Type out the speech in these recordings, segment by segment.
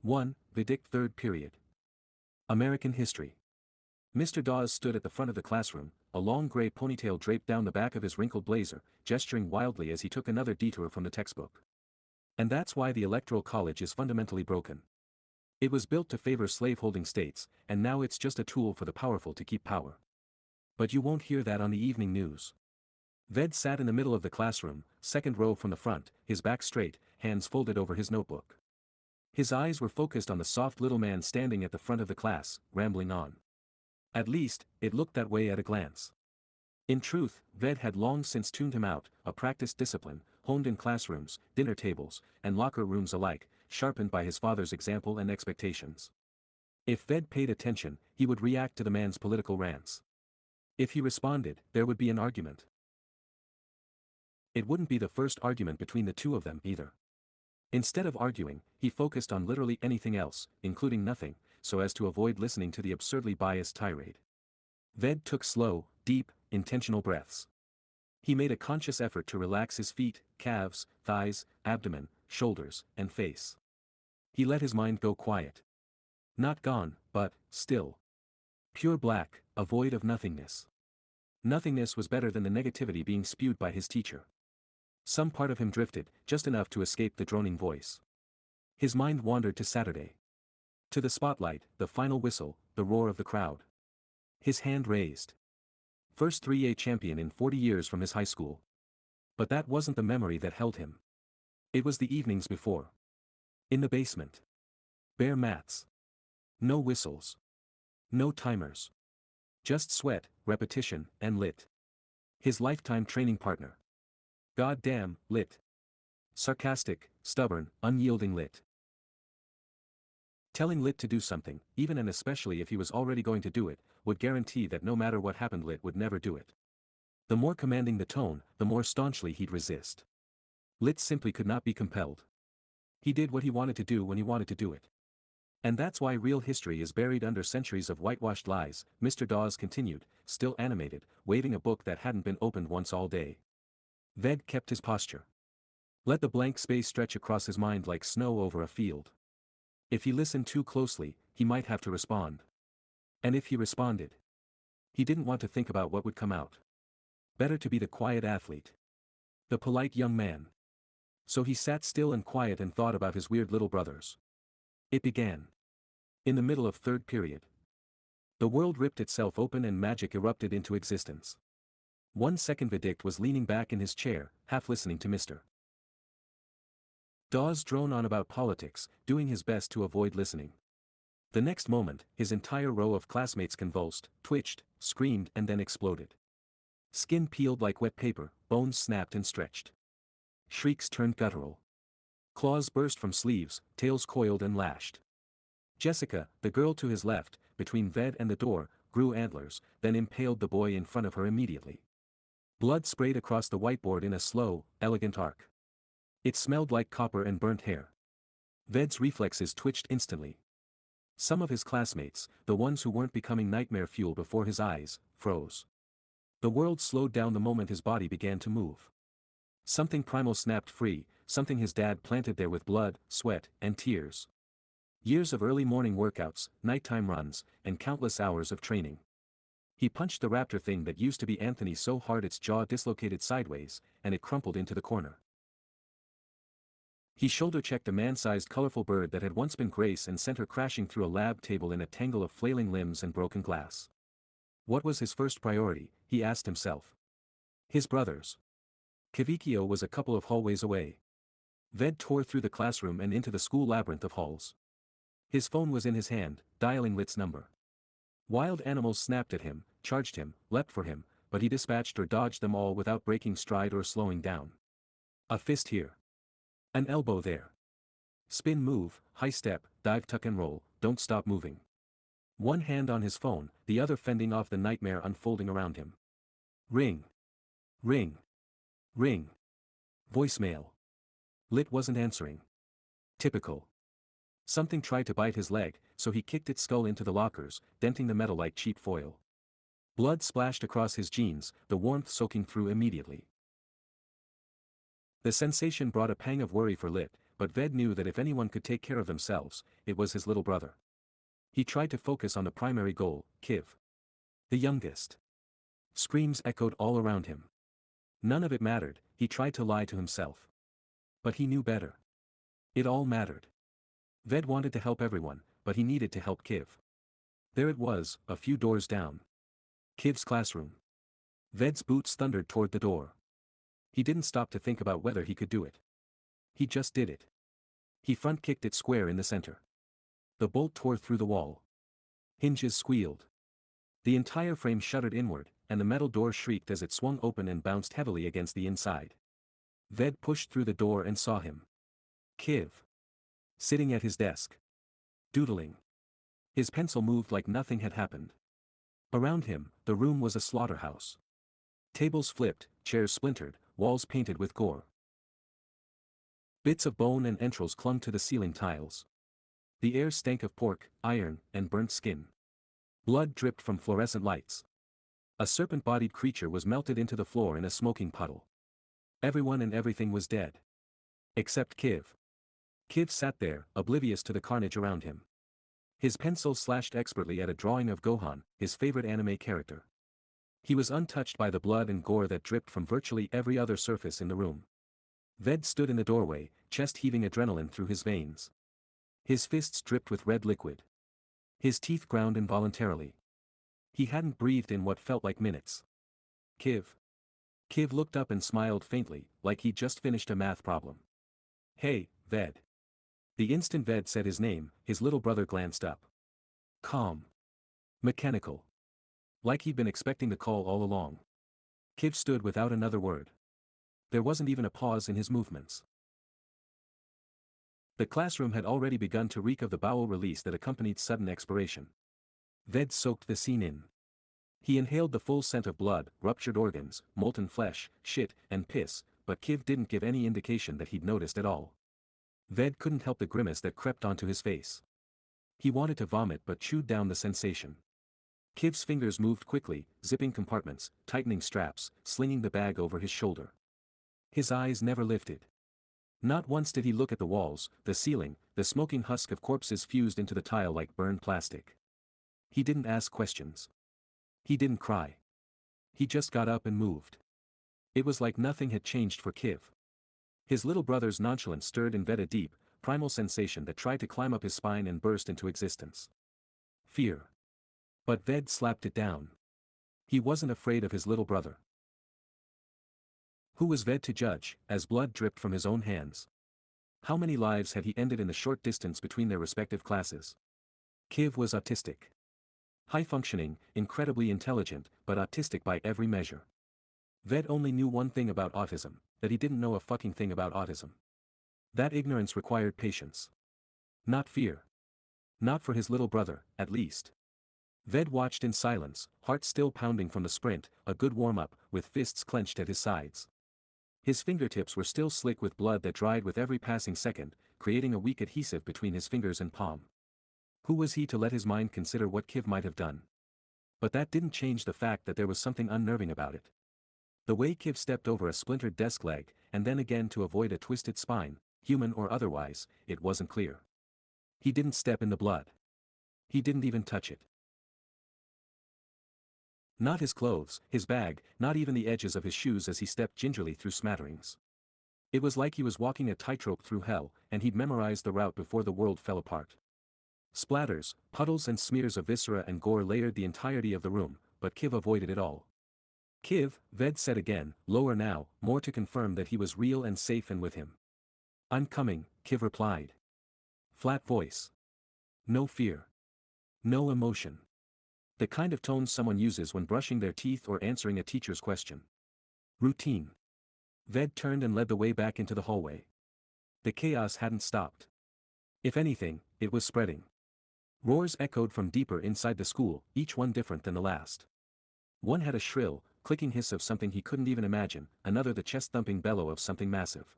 1. Verdict 3rd period. American history. Mr. Dawes stood at the front of the classroom, a long gray ponytail draped down the back of his wrinkled blazer, gesturing wildly as he took another detour from the textbook. And that's why the Electoral College is fundamentally broken. It was built to favor slave-holding states, and now it's just a tool for the powerful to keep power. But you won't hear that on the evening news. Ved sat in the middle of the classroom, second row from the front, his back straight, hands folded over his notebook. His eyes were focused on the soft little man standing at the front of the class, rambling on. At least, it looked that way at a glance. In truth, Ved had long since tuned him out, a practiced discipline, honed in classrooms, dinner tables, and locker rooms alike, sharpened by his father's example and expectations. If Ved paid attention, he would react to the man's political rants. If he responded, there would be an argument. It wouldn't be the first argument between the two of them either. Instead of arguing, he focused on literally anything else, including nothing, so as to avoid listening to the absurdly biased tirade. Ved took slow, deep, intentional breaths. He made a conscious effort to relax his feet, calves, thighs, abdomen, shoulders, and face. He let his mind go quiet. Not gone, but still. Pure black, a void of nothingness. Nothingness was better than the negativity being spewed by his teacher. Some part of him drifted, just enough to escape the droning voice. His mind wandered to Saturday. To the spotlight, the final whistle, the roar of the crowd. His hand raised. First 3A champion in 40 years from his high school. But that wasn't the memory that held him. It was the evenings before. In the basement. Bare mats. No whistles. No timers. Just sweat, repetition, and Lit. His lifetime training partner. God damn, Lit. Sarcastic, stubborn, unyielding Lit. Telling Lit to do something, even and especially if he was already going to do it, would guarantee that no matter what happened Lit would never do it. The more commanding the tone, the more staunchly he'd resist. Lit simply could not be compelled. He did what he wanted to do when he wanted to do it. And that's why real history is buried under centuries of whitewashed lies, Mr. Dawes continued, still animated, waving a book that hadn't been opened once all day. Ved kept his posture. Let the blank space stretch across his mind like snow over a field. If he listened too closely, he might have to respond. And if he responded, he didn't want to think about what would come out. Better to be the quiet athlete. The polite young man. So he sat still and quiet and thought about his weird little brothers. It began. In the middle of 3rd period. The world ripped itself open and magic erupted into existence. 1 second Verdict was leaning back in his chair, half listening to Mr. Dawes drone on about politics, doing his best to avoid listening. The next moment, his entire row of classmates convulsed, twitched, screamed and then exploded. Skin peeled like wet paper, bones snapped and stretched. Shrieks turned guttural. Claws burst from sleeves, tails coiled and lashed. Jessica, the girl to his left, between Ved and the door, grew antlers, then impaled the boy in front of her immediately. Blood sprayed across the whiteboard in a slow, elegant arc. It smelled like copper and burnt hair. Ved's reflexes twitched instantly. Some of his classmates, the ones who weren't becoming nightmare fuel before his eyes, froze. The world slowed down the moment his body began to move. Something primal snapped free, something his dad planted there with blood, sweat, and tears. Years of early morning workouts, nighttime runs, and countless hours of training. He punched the raptor thing that used to be Anthony so hard its jaw dislocated sideways, and it crumpled into the corner. He shoulder-checked a man-sized colorful bird that had once been Grace and sent her crashing through a lab table in a tangle of flailing limbs and broken glass. What was his first priority, he asked himself. His brothers. Kavikio was a couple of hallways away. Ved tore through the classroom and into the school labyrinth of halls. His phone was in his hand, dialing Lit's number. Wild animals snapped at him, charged him, leapt for him, but he dispatched or dodged them all without breaking stride or slowing down. A fist here. An elbow there. Spin move, high step, dive tuck and roll, don't stop moving. One hand on his phone, the other fending off the nightmare unfolding around him. Ring. Ring. Ring. Voicemail. Lit wasn't answering. Typical. Something tried to bite his leg, so he kicked its skull into the lockers, denting the metal like cheap foil. Blood splashed across his jeans, the warmth soaking through immediately. The sensation brought a pang of worry for Lit, but Ved knew that if anyone could take care of themselves, it was his little brother. He tried to focus on the primary goal, Kiv. The youngest. Screams echoed all around him. None of it mattered, he tried to lie to himself. But he knew better. It all mattered. Ved wanted to help everyone, but he needed to help Kiv. There it was, a few doors down. Kiv's classroom. Ved's boots thundered toward the door. He didn't stop to think about whether he could do it. He just did it. He front-kicked it square in the center. The bolt tore through the wall. Hinges squealed. The entire frame shuddered inward, and the metal door shrieked as it swung open and bounced heavily against the inside. Ved pushed through the door and saw him. Kiv. Sitting at his desk. Doodling. His pencil moved like nothing had happened. Around him, the room was a slaughterhouse. Tables flipped, chairs splintered, walls painted with gore. Bits of bone and entrails clung to the ceiling tiles. The air stank of pork, iron, and burnt skin. Blood dripped from fluorescent lights. A serpent-bodied creature was melted into the floor in a smoking puddle. Everyone and everything was dead. Except Kiv. Kiv sat there, oblivious to the carnage around him. His pencil slashed expertly at a drawing of Gohan, his favorite anime character. He was untouched by the blood and gore that dripped from virtually every other surface in the room. Ved stood in the doorway, chest heaving adrenaline through his veins. His fists dripped with red liquid. His teeth ground involuntarily. He hadn't breathed in what felt like minutes. Kiv. Kiv looked up and smiled faintly, like he'd just finished a math problem. Hey, Ved. The instant Ved said his name, his little brother glanced up. Calm. Mechanical. Like he'd been expecting the call all along. Kiv stood without another word. There wasn't even a pause in his movements. The classroom had already begun to reek of the bowel release that accompanied sudden expiration. Ved soaked the scene in. He inhaled the full scent of blood, ruptured organs, molten flesh, shit, and piss, but Kiv didn't give any indication that he'd noticed at all. Ved couldn't help the grimace that crept onto his face. He wanted to vomit but chewed down the sensation. Kiv's fingers moved quickly, zipping compartments, tightening straps, slinging the bag over his shoulder. His eyes never lifted. Not once did he look at the walls, the ceiling, the smoking husk of corpses fused into the tile like burned plastic. He didn't ask questions. He didn't cry. He just got up and moved. It was like nothing had changed for Kiv. His little brother's nonchalance stirred in Ved a deep, primal sensation that tried to climb up his spine and burst into existence. Fear. But Ved slapped it down. He wasn't afraid of his little brother. Who was Ved to judge, as blood dripped from his own hands? How many lives had he ended in the short distance between their respective classes? Kiv was autistic. High-functioning, incredibly intelligent, but autistic by every measure. Ved only knew one thing about autism, that he didn't know a fucking thing about autism. That ignorance required patience. Not fear. Not for his little brother, at least. Ved watched in silence, heart still pounding from the sprint, a good warm-up, with fists clenched at his sides. His fingertips were still slick with blood that dried with every passing second, creating a weak adhesive between his fingers and palm. Who was he to let his mind consider what Kiv might have done? But that didn't change the fact that there was something unnerving about it. The way Kiv stepped over a splintered desk leg, and then again to avoid a twisted spine, human or otherwise, it wasn't clear. He didn't step in the blood. He didn't even touch it. Not his clothes, his bag, not even the edges of his shoes as he stepped gingerly through smatterings. It was like he was walking a tightrope through hell, and he'd memorized the route before the world fell apart. Splatters, puddles and smears of viscera and gore layered the entirety of the room, but Kiv avoided it all. Kiv, Ved said again, lower now, more to confirm that he was real and safe and with him. I'm coming, Kiv replied. Flat voice. No fear. No emotion. The kind of tone someone uses when brushing their teeth or answering a teacher's question. Routine. Ved turned and led the way back into the hallway. The chaos hadn't stopped. If anything, it was spreading. Roars echoed from deeper inside the school, each one different than the last. One had a shrill, clicking hiss of something he couldn't even imagine, another the chest-thumping bellow of something massive.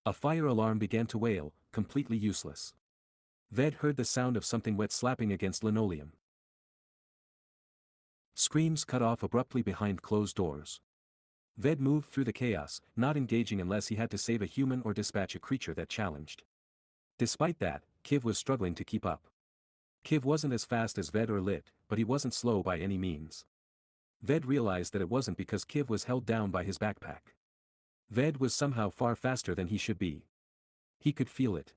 A fire alarm began to wail, completely useless. Ved heard the sound of something wet slapping against linoleum. Screams cut off abruptly behind closed doors. Ved moved through the chaos, not engaging unless he had to save a human or dispatch a creature that challenged. Despite that, Kiv was struggling to keep up. Kiv wasn't as fast as Ved or Lit, but he wasn't slow by any means. Ved realized that it wasn't because Kiv was held down by his backpack. Ved was somehow far faster than he should be. He could feel it.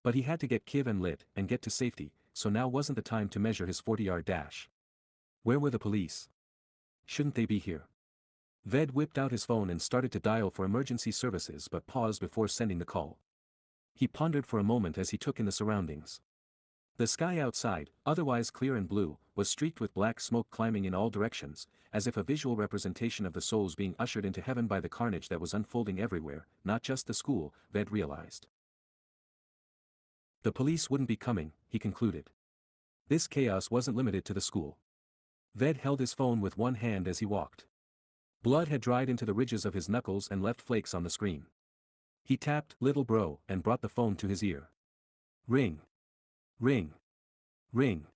But he had to get Kiv and Lit and get to safety, so now wasn't the time to measure his 40-yard dash. Where were the police? Shouldn't they be here? Ved whipped out his phone and started to dial for emergency services but paused before sending the call. He pondered for a moment as he took in the surroundings. The sky outside, otherwise clear and blue, was streaked with black smoke climbing in all directions, as if a visual representation of the souls being ushered into heaven by the carnage that was unfolding everywhere, not just the school, Ved realized. The police wouldn't be coming, he concluded. This chaos wasn't limited to the school. Ved held his phone with one hand as he walked. Blood had dried into the ridges of his knuckles and left flakes on the screen. He tapped "Little Bro" and brought the phone to his ear. Ring. Ring. Ring.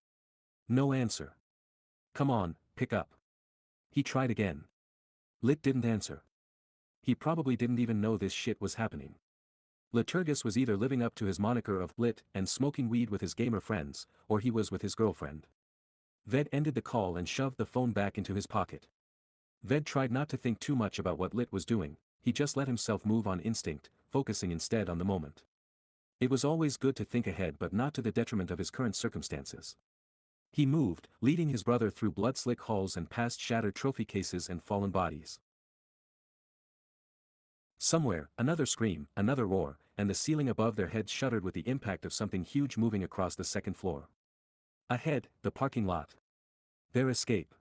No answer. Come on, pick up. He tried again. Lit didn't answer. He probably didn't even know this shit was happening. Liturgus was either living up to his moniker of Lit and smoking weed with his gamer friends, or he was with his girlfriend. Ved ended the call and shoved the phone back into his pocket. Ved tried not to think too much about what Lit was doing, he just let himself move on instinct, focusing instead on the moment. It was always good to think ahead but not to the detriment of his current circumstances. He moved, leading his brother through blood-slick halls and past shattered trophy cases and fallen bodies. Somewhere, another scream, another roar, and the ceiling above their heads shuddered with the impact of something huge moving across the second floor. Ahead, the parking lot. Their escape.